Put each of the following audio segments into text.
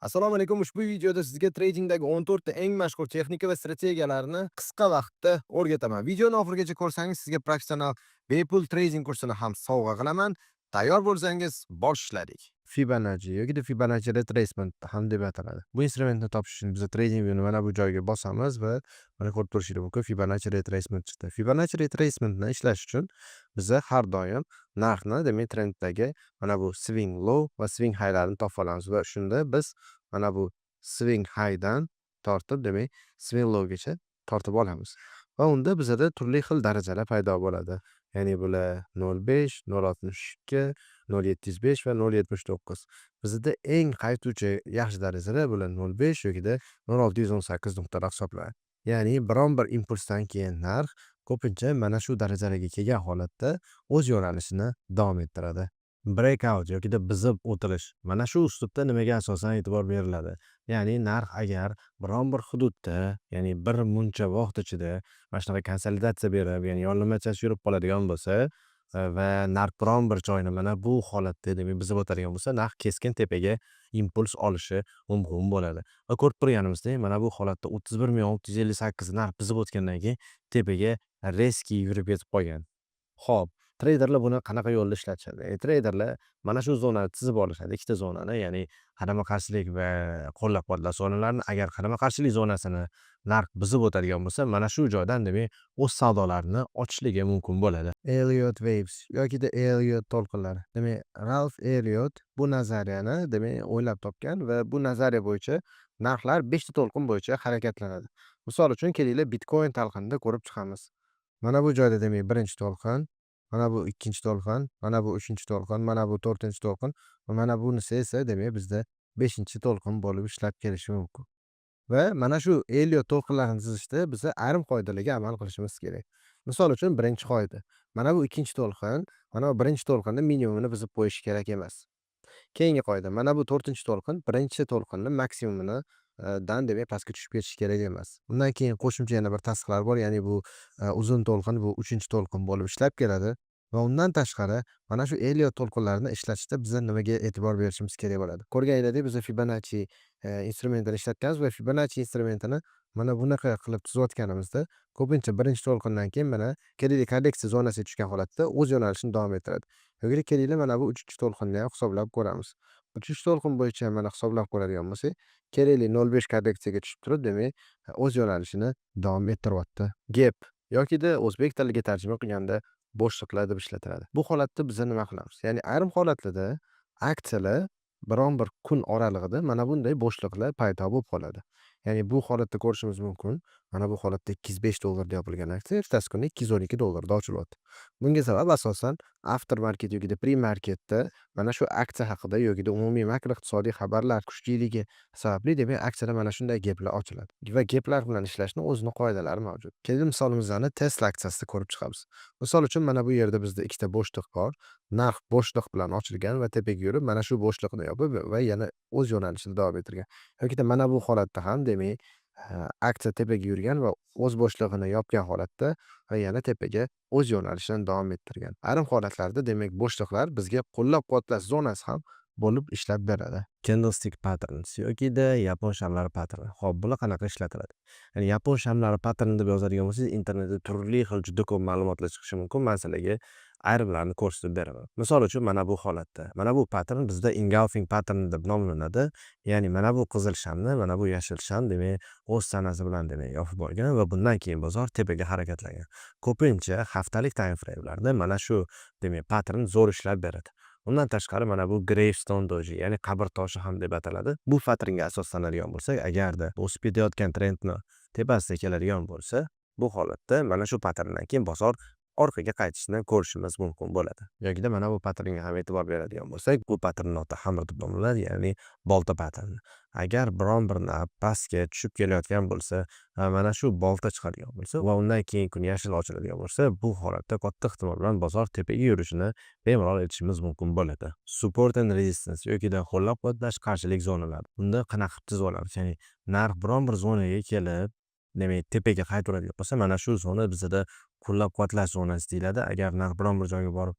Assalomu alaykum. Ushbu videoda sizga tradingdagi 14 ta eng mashhur texnika va strategiyalarni qisqa vaqtda o'rgataman. Videoni oxirigacha ko'rsangiz sizga professional bepul trading kursini ham sovg'a qilaman. Tayyor bo'lsangiz boshladik. Fibonacci yoki Fibonacci retracement ham deb ataladi. Bu instrumentni topish uchun biz trading view ni mana bu joyga bosamiz va mana ko'rib turishingiz mumkin Fibonacci retracement chiqdi. Fibonacci retracementni ishlash uchun biza har doim narxni, demak, trenddagi mana bu swing low va swing high'larni topib olamiz va shunda biz mana bu swing high'dan tortib, demak, swing low'gacha tortib olamiz. Va unda bizada turli xil darajalar paydo bo'ladi. Ya'ni bular 0.5, 0.62, 0.75 va 0.79. Bizda eng qaytuvchi yaxshi darajalar bular 0.5 yokida 0.618 nuqtalar hisoblanadi. Ya'ni biron bir impulsdan keyin narx ko'pincha mana shu darajalarga kelgan holatda o'z yo'nalishini davom ettiradi. Breakout yokida bizib o'tirish. Mana shu uslubda nimaga asosan e'tibor beriladi? Ya'ni narx agar biron bir hududda, ya'ni bir muncha vaqt ichida mana shunaqa konsolidatsiya berib, ya'ni yonlamachasi yurib qoladigan bo'lsa va narx biron bir joyni mana bu holatda, demak, bizib o'tadigan bo'lsa, narx keskin tepaga impuls olishi mumkin bo'ladi. Va ko'rib turganimizdek, mana bu holatda 31.658 narx bizib o'tgandan keyin tepaga reski yurib yetib qolgan. Xo'p, treyderlar buni qanaqa yo'lda ishlatishadi? Treyderlar mana shu zonani chizib olishadi, ikkita zonani, ya'ni qarama-qarshilik va qo'llab-quvvatlash zonalarini. Agar qarama-qarshilik zonasini narx buzib o'tadigan bo'lsa, mana shu joydan, demak, o'z savdolarini ochishligi mumkin bo'ladi. Elliott waves yoki Elliott to'lqinlari. Demak, Ralph Elliott bu nazariyani, demak, o'ylab topgan va bu nazariya bo'yicha narxlar 5 ta to'lqin bo'yicha harakatlanadi. Misol uchun, kelinglar Bitcoin talqinida ko'rib chiqamiz. Mana bu joyda, demak, birinchi to'lqin, mana bu ikkinchi to'lqin, mana bu uchinchi to'lqin, mana bu to'rtinchi to'lqin va mana bunisi esa, demak, bizda 5-chi to'lqin bo'lib ishlab kelishi mumkin. Va mana shu Elliott to'lqinlarini chizishda biz ayrim qoidalarga amal qilishimiz kerak. Misol uchun, birinchi qoida. Mana bu ikkinchi to'lqin, mana bu birinchi to'lqinni minimumini buzib qo'yish kerak emas. Keyingi qoida. Mana bu to'rtinchi to'lqin birinchi to'lqinni maksimumini dan, demak, pastga tushib ketishi kerak emas. Undan keyin qo'shimcha yana bir tasdiqlar bor. Ya'ni bu uzun to'lqin, bu uchinchi to'lqin bo'lib ishlab keladi. Va undan tashqari mana shu Elliott to'lqinlarini ishlatishda biz nimaga e'tibor berishimiz kerak bo'ladi? Ko'rganinglardek, biz Fibonacci instrumentini ishlatganmiz va Fibonacci instrumentini mana bunaqa qilib tuzayotganimizda ko'pincha birinchi to'lqindan keyin mana kelinglar korreksiya zonasiga tushgan holatda o'z yo'nalishini davom ettiradi. Yoki kelinglar mana bu uchinchi to'lqinni ham hisoblab ko'ramiz. Uchinchi to'lqin bo'yicha mana hisoblab ko'radigan bo'lsak, kerakli 0.5 korreksiyaga tushib turib, demak, o'z yo'nalishini davom ettiryapti. Gap yokida o'zbek tiliga tarjima qilganda bo'shliqlar deb ishlatiladi. Bu holatda biz nima qilamiz? Ya'ni ayrim holatlarda aksiyalar biron bir kun oralig'ida mana bunday bo'shliqlar paydo bo'lib qoladi. Ya'ni bu holatda ko'rishimiz mumkin. Mana bu holatda $205 da yopilgan aksiya ertasi kuni $212 da ochilyapti. Bunga sabab asosan aftermarket yoki pre-marketda mana shu aksiya haqida yoki umumiy makroiqtisodiy xabarlar kuchliligi sababli, demak, aksiyada mana shunday gaplar ochiladi. Va gaplar bilan ishlashning o'zining qoidalari mavjud. Keling, misolimizni Tesla aksiyasida ko'rib chiqamiz. Misol uchun, mana bu yerda bizda ikkita bo'shliq bor. Narx bo'shliq bilan ochilgan va tepaga yurib, mana shu bo'shliqni yopib va yana o'z yo'nalishida davom ettirgan. Yoki mana bu holatda ham, demak, aksiya tepaga yurgan va o'z bo'shlig'ini yopgan holatda va yana tepaga o'z yo'nalishini davom ettirgan. Ayrim holatlarda, demak, bo'shliqlar bizga qo'llab-quvvatlash zonasi ham bo'lib ishlab beradi. Candlestick patterns yokida yapon shamlari paterni. Xo'p, bular qanaqa ishlatiladi? Ya'ni yapon shamlari paterni deb yozadigan bo'lsangiz, internetda turli xil juda ko'p ma'lumotlar chiqishi mumkin. Men sizlarga ayrimlarini ko'rsatib beraman. Misol uchun, mana bu holatda, mana bu pattern bizda engulfing pattern deb nomlanadi. Ya'ni mana bu qizil shamni, mana bu yashil sham, demak, o'z sanasi bilan, demak, yopib olgan va bundan keyin bozor tepaga harakatlangan. Ko'pincha haftalik time frame'larda mana shu, demak, pattern zo'r ishlab beradi. Undan tashqari mana bu gravestone doji, ya'ni qabr toshi ham deb ataladi. Bu patternga asoslanadigan bo'lsak, agarda o'sib ketayotgan trendni tepasida keladigan bo'lsa, bu holatda mana shu patterndan keyin bozor orqaga qaytishni ko'rishimiz mumkin bo'ladi. Yoki mana bu patternga ham e'tibor beradigan bo'lsak, bu pattern nota hammer deb nomlanadi, ya'ni bolta pattern. Agar biron bir pastga tushib kelayotgan bo'lsa, mana shu bolta chiqadigan bo'lsa va undan keyin kun yashil ochiladigan bo'lsa, bu holatda katta ehtimol bilan bozor tepaga yurishini bemalol aytishimiz mumkin bo'ladi. Support and resistance yoki qo'llab-quvvatlash qarshilik zonalari. Bunda qanaqa qilib chizib olamiz? Ya'ni narx biron bir zonaga kelib, demak, tepaga qaytaradigan bo'lsa, mana shu zona bizda qo'llab-quvvatlash zonasi deyiladi. Agar narx biron bir joyga borib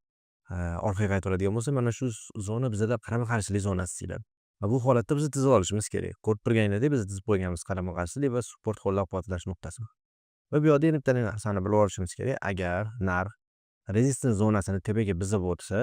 orqaga qaytaradigan bo'lsa, mana shu zona bizda qarama-qarshilik zonasi deyiladi. Va bu holatda biz tizib olishimiz kerak. Ko'rib turganinglardek biz tizib qo'yganmiz qarama-qarshilik va support qo'llab-quvvatlash nuqtasini. Va bu yerda yana bitta narsani bilib olishimiz kerak. Agar narx resistance zonasini tepaga bizib o'tsa,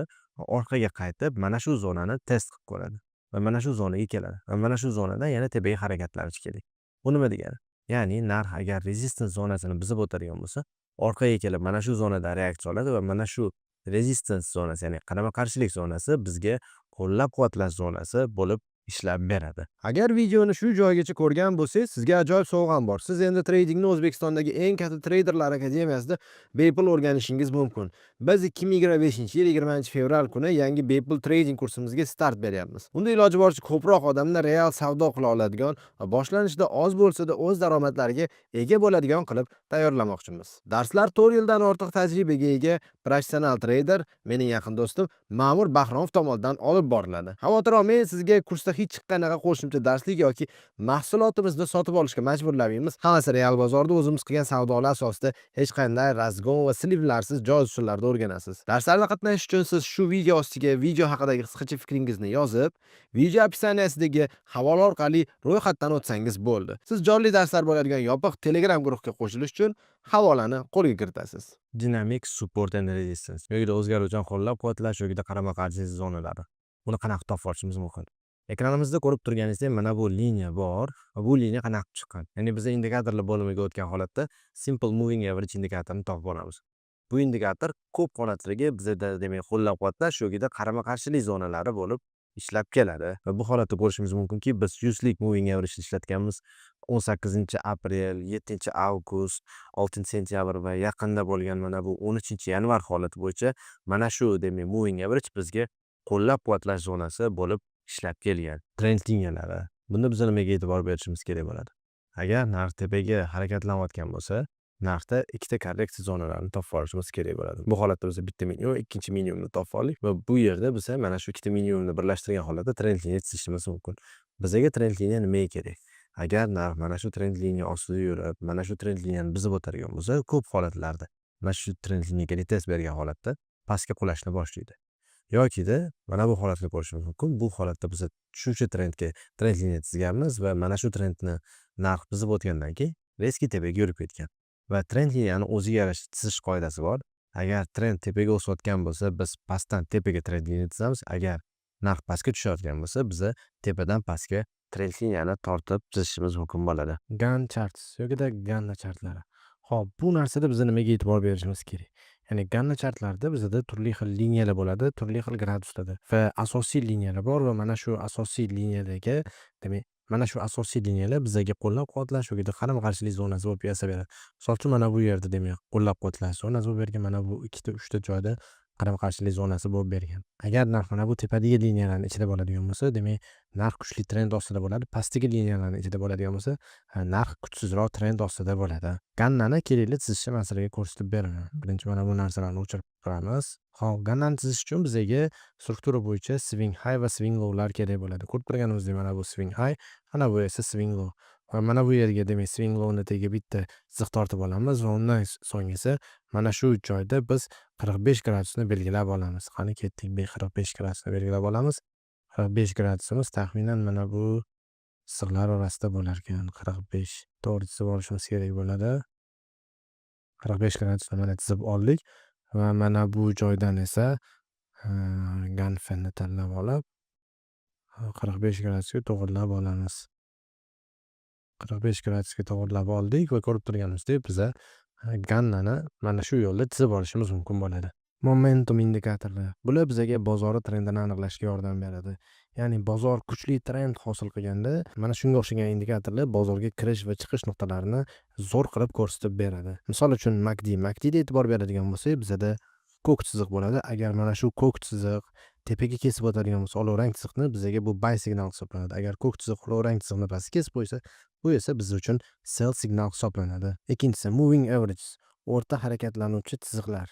orqaga qaytib mana shu zonani test qilib ko'radi va mana shu zonaga keladi va mana shu zonadan yana tepaga harakatlanishi kerak. Bu nima degani? Ya'ni narx agar resistance zonasini bizib o'tadigan bo'lsa, orqaga kelib mana shu zonada reaksiya oladi va mana shu resistance zonasi, ya'ni qarama-qarshilik zonasi bizga qo'llab-quvvatlash zonasi bo'lib ishlab beradi. Agar videoni shu joygacha ko'rgan bo'lsangiz, sizga ajoyib sovg'am bor. Siz endi tradingni O'zbekistondagi eng katta treyderlar akademiyasida bepul o'rganishingiz mumkin. Biz 2025-yil 20-fevral kuni yangi bepul trading kursimizga start beryapmiz. Unda iloji boricha ko'proq odamlar real savdo qila oladigan va boshlanishda oz bo'lsa-da o'z daromadlariga ega bo'ladigan qilib tayyorlamoqchimiz. Darslar 4 yildan ortiq tajribaga ega professional treyder, mening yaqin do'stim Ma'mur Bahromov tomonidan olib boriladi. Xavotir olmang, sizga kursda hech qanaqa qo'shimcha darslik yoki mahsulotimizni sotib olishga majburlamaymiz. Hammasi real bozorda o'zimiz qilgan savdolar asosida hech qanday razgon va slivlarsiz joz usullarda o'rganasiz. Darslarda qatnashish uchun siz shu video ostiga video haqidagi qisqacha fikringizni yozib, video opsiyasidagi havola orqali ro'yxatdan o'tsangiz bo'ldi. Siz jonli darslar bo'ladigan yopiq Telegram guruhga qo'shilish uchun havolani qo'lga kiritasiz. Dynamic support and resistance yoki o'zgaruvchan qo'llab-quvvatlash yoki qarama-qarshilik zonalari. Buni qanaqa topib olishimiz mumkin? Ekranimizda ko'rib turganingizdek mana bu liniya bor va bu liniya qanaqa chiqqan. Ya'ni biz indikatorlar bo'limiga o'tgan holatda simple moving average indikatorini topib olamiz. Bu indikator ko'p holatlariga bizda demak qo'llab-quvvatlash yoki qarama-qarshilik zonalari bo'lib ishlab keladi va bu holatda ko'rishimiz mumkinki biz 100 lik moving average ishlatganmiz. 18-aprel, 7-avgust, 6-sentyabr va yaqinda bo'lgan mana bu 13-yanvar holati bo'yicha mana shu demak moving average bizga qo'llab-quvvatlash zonasi bo'lib ishlab kelgan. Trend liniyalari. Bunda biz nimaga e'tibor berishimiz kerak bo'ladi? Agar narx tepaga harakatlanayotgan bo'lsa, narxda ikkita korreksiya zonalarini topib olishimiz kerak bo'ladi. Bu holatda biz bitta minimum, ikkinchi minimumni topib oldik va bu yerda biz mana shu ikkita minimumni birlashtirgan holatda trend liniya chizishimiz mumkin. Bizga trend liniya nimaga kerak? Agar narx mana shu trend liniya ostida yurib, mana shu trend liniyani buzib o'tadigan bo'lsa, ko'p holatlarda mana shu trend liniyaga retest bergan holatda pastga qulashni boshlaydi. Yokida mana bu holatni ko'rishimiz mumkin. Bu holatda biz shuncha trend liniya chizganmiz va mana shu trendni narx buzib o'tgandan keyin reski tepaga yurib ketgan. Va trend liniyani o'ziga yarasha chizish qoidasi bor. Agar trend tepaga o'sayotgan bo'lsa, biz pastdan tepaga trend liniya chizamiz. Agar narx pastga tushayotgan bo'lsa, biz tepadan pastga trend liniyani tortib chizishimiz mumkin bo'ladi. Gann charts yoki Ganna chartlari. Xo'p, bu narsada biz nimaga e'tibor berishimiz kerak? Ya'ni Ganna chartlarda bizda turli xil liniyalar bo'ladi, turli xil graduslarda va asosiy liniyalar bor va mana shu asosiy liniyadagi, demak, mana shu asosiy liniyalar bizga qo'llab-quvvatlash yoki qarama-qarshilik zonasi bo'lib yasaveradi. Misol uchun mana bu yerda demak, qo'llab-quvvatlash zonasi bo'lib bergan, mana bu ikkita, uchta joyda qarama-qarshilik zonasi bo'lib bergan. Agar narx mana bu tepadagi liniyalarning ichida bo'ladigan bo'lsa, demak, narx kuchli trend ostida bo'ladi. Pastdagi liniyalarning ichida bo'ladigan bo'lsa, narx kuchsizroq trend ostida bo'ladi. Gannani kerakli chizishni man sizlarga ko'rsatib beraman. Birinchi mana bu narsalarni o'chirib turamiz. Xo'p, Gannani chizish uchun bizga struktura bo'yicha swing high va swing low'lar kerak bo'ladi. Ko'rib turganimizdek mana bu swing high, mana bu esa swing low. Va mana bu yerga demak swing low'ni tagiga bitta chiziq tortib olamiz va undan so'ng esa mana shu joyda biz 45 gradusni belgilab olamiz. Qani ketdik, 45 gradusni belgilab olamiz. 45 gradusimiz taxminan mana bu chiziqlar orasida bo'lar ekan. 45 to'g'ri chizib olishimiz kerak bo'ladi. 45 gradusni mana chizib oldik va mana bu joydan esa Ganfenni tanlab olib 45 gradusga to'g'rilab olamiz. 45 gradusga to'g'rilab oldik va ko'rib turganimizdek biz Gannani mana shu yo'lda chizib olishimiz mumkin bo'ladi. Momentum indikatorlar. Bular bizga bozor trendini aniqlashga yordam beradi. Ya'ni bozor kuchli trend hosil qilganda mana shunga o'xshagan indikatorlar bozorga kirish va chiqish nuqtalarini zo'r qilib ko'rsatib beradi. Misol uchun MACDga e'tibor beradigan bo'lsak, bizda ko'k chiziq bo'ladi. Agar mana shu ko'k chiziq tepaga kesib o'tadigan bo'lsa, olovrang chiziqni bizga bu buy signal hisoblanadi. Agar ko'k chiziq olovrang chiziqni pastga kesib qo'ysa, bu esa biz uchun sell signal hisoblanadi. Ikkinchisi moving average, o'rta harakatlanuvchi chiziqlar.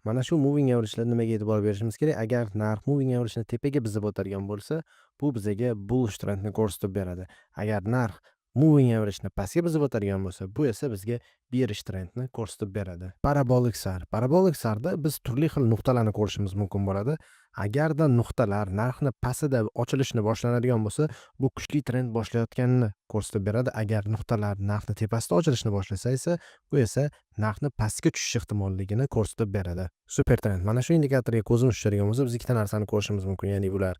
Mana shu moving average'lar nimaga e'tibor berishimiz kerak? Agar narx moving average'ni tepaga bizib o'tadigan bo'lsa, bu bizga bullish trendni ko'rsatib beradi. Agar narx moving average'ni pastga bizib o'tadigan bo'lsa, bu esa bizga bearish trendni ko'rsatib beradi. Parabolic sar. Parabolic sarda biz turli xil nuqtalarni ko'rishimiz mumkin bo'ladi. Agarda nuqtalar narxni pastida ochilishni boshlanadigan bo'lsa, bu kuchli trend boshlayotganini ko'rsatib beradi. Agar nuqtalar narxni tepasida ochilishni boshlasa esa, bu esa narxni pastga tushish ehtimolligini ko'rsatib beradi. Super trend. Mana shu indikatorga ko'zimiz tushadigan bo'lsa, biz ikkita narsani ko'rishimiz mumkin. Ya'ni bular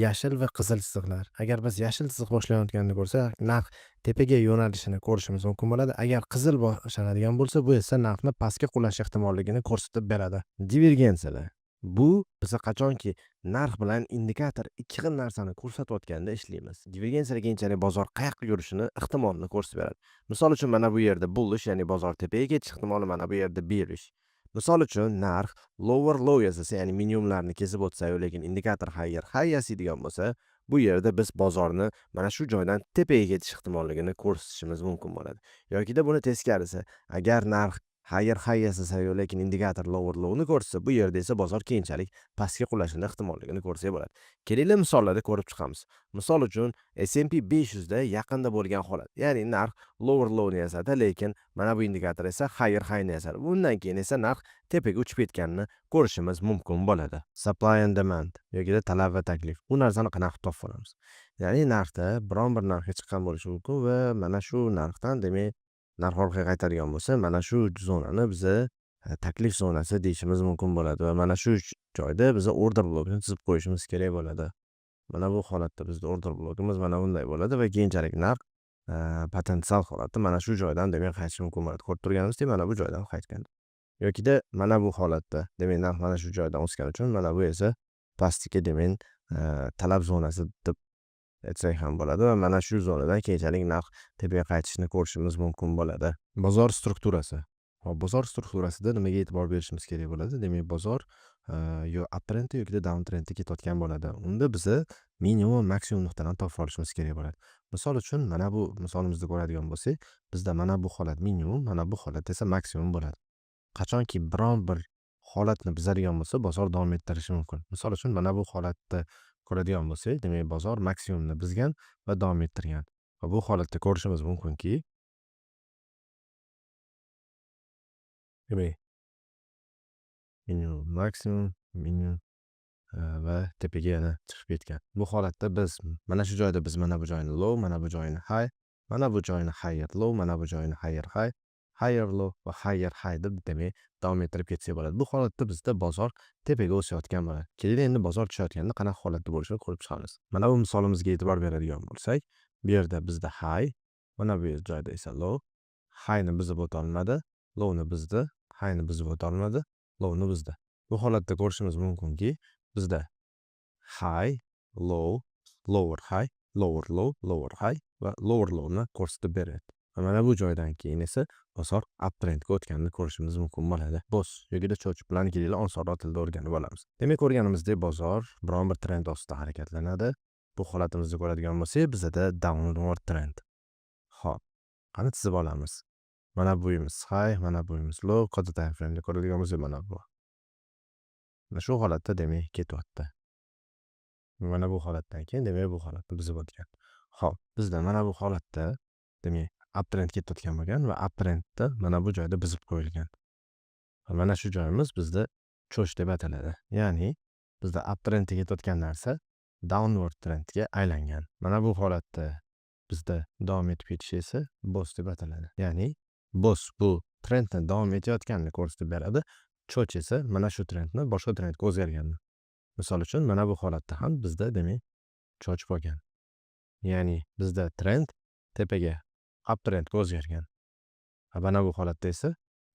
yashil va qizil chiziqlar. Agar biz yashil chiziq boshlanayotganini ko'rsak, narx tepaga yo'nalishini ko'rishimiz mumkin bo'ladi. Agar qizil boshlanadigan bo'lsa, bu esa narxni pastga qulash ehtimolligini ko'rsatib beradi. Divergensiyalar. Bu biza qachonki narx bilan indikator ikki xil narsani ko'rsatayotganda ishlaymiz. Divergensiyalar keyinchalik bozor qayoqqa yurishini ehtimolini ko'rsatib beradi. Misol uchun mana bu yerda bullish, ya'ni bozor tepaga ketish ehtimoli, mana bu yerda bearish. Misol uchun narx lower low yasasa, ya'ni minimumlarni kesib o'tsa-yu, lekin indikator higher high yasaydigan bo'lsa, bu yerda biz bozorni mana shu joydan tepaga ketish ehtimolligini ko'rsatishimiz mumkin bo'ladi. Yokida buni teskarisi, agar narx higher high yasasa-yu, lekin indikator lower low'ni ko'rsatsa, bu yerda esa bozor keyinchalik pastga qulashini ehtimolligini ko'rsak bo'ladi. Keling, misollarda ko'rib chiqamiz. Misol uchun S&P 500 da yaqinda bo'lgan holat. Ya'ni narx lower low'ni yasadi, lekin mana bu indikator esa higher high'ni yasadi. Bundan keyin esa narx tepaga uchib ketganini ko'rishimiz mumkin bo'ladi. Supply and demand yokida talab va taklif. Bu narsani qanaqa topib olamiz? Ya'ni narxda biron bir narxga chiqqan bo'lishi mumkin va mana shu narxdan, demak, narx orqaga qaytadigan bo'lsa, mana shu zonani biza taklif zonasi deyishimiz mumkin bo'ladi va mana shu joyda biza order blokini chizib qo'yishimiz kerak bo'ladi. Mana bu holatda bizda order blokimiz mana bunday bo'ladi va keyinchalik narx potensial holatda mana shu joydan, demak, qaytishi mumkin bo'ladi. Ko'rib turganimizdek, mana bu joydan qaytgan. Yokida mana bu holatda, demak, narx mana shu joydan o'sgani uchun, mana bu esa pastga, demak, talab zonasi deb aytsak ham bo'ladi va mana shu zonadan keyinchalik narx tepaga qaytishini ko'rishimiz mumkin bo'ladi. Bozor strukturasi. Hop, bozor strukturasida nimaga e'tibor berishimiz kerak bo'ladi? Demak, bozor yo uptrendda yokida downtrendda ketayotgan bo'ladi. Unda biza minimum maksimum nuqtadan topib olishimiz kerak bo'ladi. Misol uchun mana bu misolimizda ko'radigan bo'lsak, bizda mana bu holat minimum, mana bu holat esa maksimum bo'ladi. Qachonki biron bir holatni buzadigan bo'lsa, bozor davom ettirishi mumkin. Misol uchun mana bu holatda ko'radigan bo'lsak, demak, bozor maksimumni buzgan va davom ettirgan. Va bu holatda ko'rishimiz mumkinki, demak, minimum, maksimum, minimum va tepaga yana chiqib ketgan. Bu holatda biz mana shu joyda biz mana bu joyni low, mana bu joyni high, mana bu joyni higher low, mana bu joyni higher high, higher low va higher high deb, demak, davom ettirib ketsak bo'ladi. Bu holatda bizda bozor tepaga o'sayotgan bo'ladi. Keling, endi bozor tushayotganda qanaqa holatda bo'lishini ko'rib chiqamiz. Mana bu misolimizga e'tibor beradigan bo'lsak, bu yerda bizda high, mana bu joyda esa low. Highni buzib o'ta olmadi, lowni buzdi, highni buzib o'ta olmadi, lowni buzdi. Bu holatda ko'rishimiz mumkinki, bizda high, low, lower high, lower low, lower high va lower lowni ko'rsatib beryapti. Va mana bu joydan keyin esa bozor uptrendga o'tganini ko'rishimiz mumkin bo'ladi. Boss yogida cho'chib bilan kelinglar osonroq tilda o'rganib olamiz. Demak, ko'rganimizdek, bozor biron bir trend ostida harakatlanadi. Bu holatimizni ko'radigan bo'lsak, bizda downward trend. Xo'p, qani chizib olamiz. Mana buyimiz high, mana buyimiz low, qancha time frame'da ko'radigan bo'lsak, mana bu. Mana shu holatda, demak, ketyapti. Mana bu holatdan keyin, demak, bu holatni buzib o'tgan. Xo'p, bizda mana bu holatda, demak, uptrend ketayotgan bo'lgan va uptrendda mana bu joyda buzib qo'yilgan. Mana shu joyimiz bizda cho'ch deb ataladi. Ya'ni bizda uptrendga ketayotgan narsa downward trendga aylangan. Mana bu holatda bizda davom etib ketishi esa boss deb ataladi. Ya'ni boss bu trendni davom etayotganini ko'rsatib beradi. Cho'ch esa mana shu trendni boshqa trendga o'zgarganini. Misol uchun mana bu holatda ham bizda, demak, cho'ch bo'lgan. Ya'ni bizda trend tepaga uptrendga o'zgargan. Mana bu holatda esa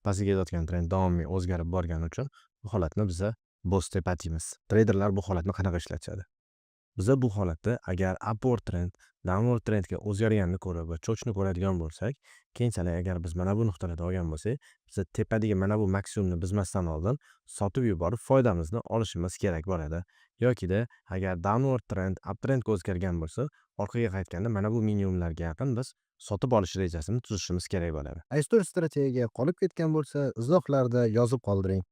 pastga ketayotgan trend davomiy o'zgarib borgani uchun bu holatni biza boss deb ataymiz. Treyderlar bu holatni qanaqa ishlatadi? Biza bu holatda agar upward trend downward trendga o'zgarganini ko'rib va cho'chni ko'radigan bo'lsak, keyinchalik agar biz mana bu nuqtalarda olgan bo'lsak, biza tepadagi mana bu maksimumni buzmasdan oldin sotib yuborib foydamizni olishimiz kerak bo'ladi. Yokida agar downward trend uptrendga o'zgargan bo'lsa, orqaga qaytganda mana bu minimumlarga yaqin biz sotib olish rejasini tuzishimiz kerak bo'ladi. Aystor strategiyaga qolib ketgan bo'lsa, izohlarda yozib qoldiring.